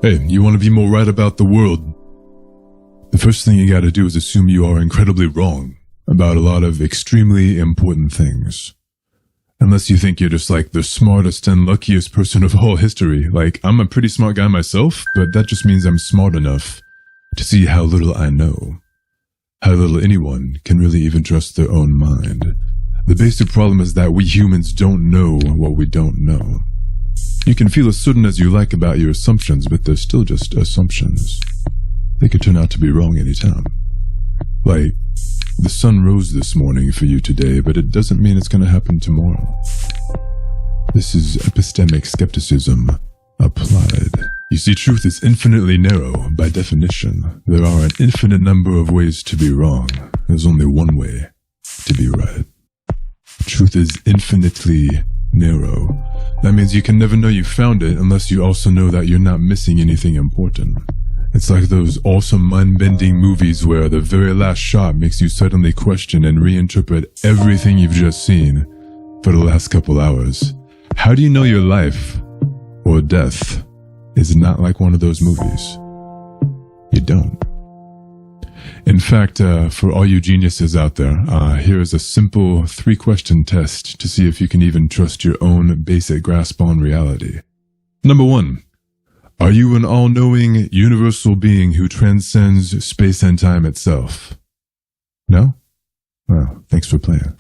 Hey, you want to be more right about the world? The first thing you gotta do is assume you are incredibly wrong about a lot of extremely important things. Unless you think you're just like the smartest and luckiest person of all history. Like, I'm a pretty smart guy myself, but that just means I'm smart enough to see how little I know. How little anyone can really even trust their own mind. The basic problem is that we humans don't know what we don't know. You can feel as certain as you like about your assumptions, but they're still just assumptions. They could turn out to be wrong anytime. Like, the sun rose this morning for you today, but it doesn't mean it's going to happen tomorrow. This is epistemic skepticism applied. You see, truth is infinitely narrow by definition. There are an infinite number of ways to be wrong. There's only one way to be right. Truth is infinitely narrow. That means you can never know you found it unless you also know that you're not missing anything important. It's like those awesome mind-bending movies where the very last shot makes you suddenly question and reinterpret everything you've just seen for the last couple hours. How do you know your life or death is not like one of those movies? You don't. In fact, for all you geniuses out there, here is a simple 3-question test to see if you can even trust your own basic grasp on reality. Number 1. Are you an all-knowing, universal being who transcends space and time itself? No? Well, thanks for playing.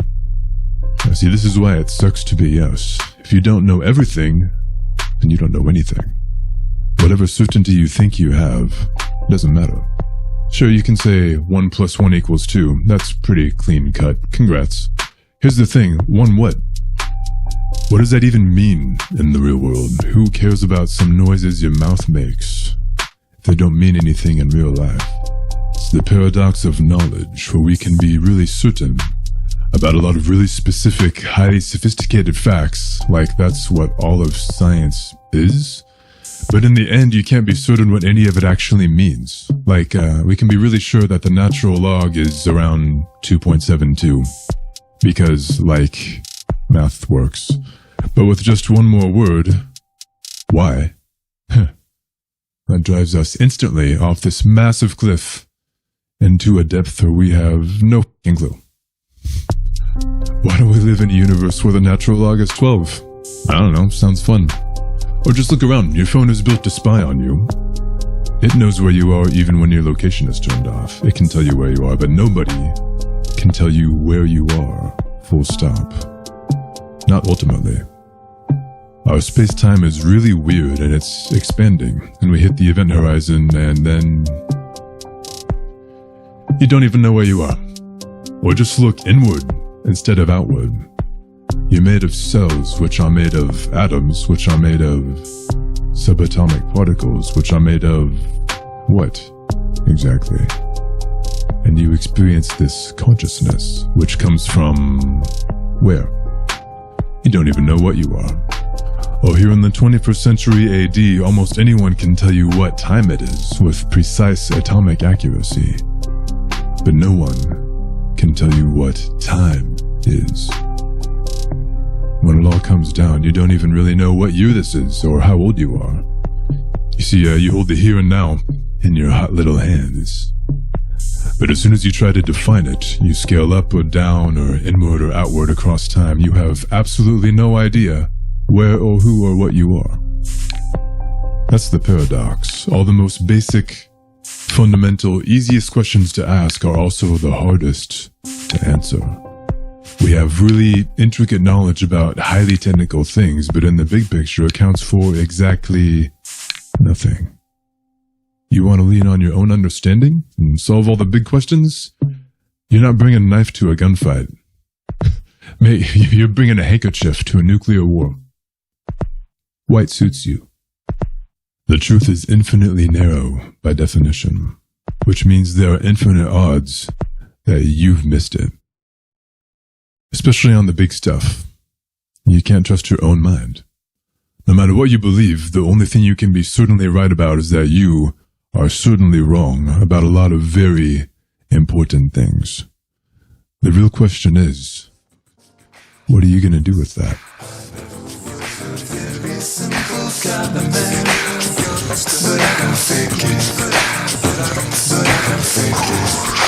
Now, see, this is why it sucks to be yes. If you don't know everything, then you don't know anything. Whatever certainty you think you have, doesn't matter. Sure, you can say 1 + 1 = 2. That's pretty clean cut. Congrats. Here's the thing. 1 what? What does that even mean in the real world? Who cares about some noises your mouth makes if they don't mean anything in real life? It's the paradox of knowledge, where we can be really certain about a lot of really specific, highly sophisticated facts, like that's what all of science is. But in the end, you can't be certain what any of it actually means. Like, we can be really sure that the natural log is around 2.72, because, like, math works. But with just one more word, why? That drives us instantly off this massive cliff into a depth where we have no f***ing clue. Why do we live in a universe where the natural log is 12? I don't know, sounds fun. Or just look around, your phone is built to spy on you. It knows where you are even when your location is turned off. It can tell you where you are, but nobody can tell you where you are, full stop. Not ultimately. Our space-time is really weird and it's expanding, and we hit the event horizon and then you don't even know where you are. Or just look inward instead of outward. You're made of cells, which are made of atoms, which are made of subatomic particles, which are made of what exactly? And you experience this consciousness, which comes from where? You don't even know what you are. Oh, here in the 21st century AD, almost anyone can tell you what time it is with precise atomic accuracy. But no one can tell you what time is. When it all comes down, you don't even really know what year this is or how old you are. You see, you hold the here and now in your hot little hands. But as soon as you try to define it, you scale up or down or inward or outward across time, you have absolutely no idea where or who or what you are. That's the paradox. All the most basic, fundamental, easiest questions to ask are also the hardest to answer. We have really intricate knowledge about highly technical things, but in the big picture accounts for exactly nothing. You want to lean on your own understanding and solve all the big questions? You're not bringing a knife to a gunfight. Mate, you're bringing a handkerchief to a nuclear war. White suits you. The truth is infinitely narrow by definition, which means there are infinite odds that you've missed it. Especially on the big stuff. You can't trust your own mind. No matter what you believe, the only thing you can be certainly right about is that you are certainly wrong about a lot of very important things. The real question is, what are you going to do with that? but I can fake it. But I can fake it.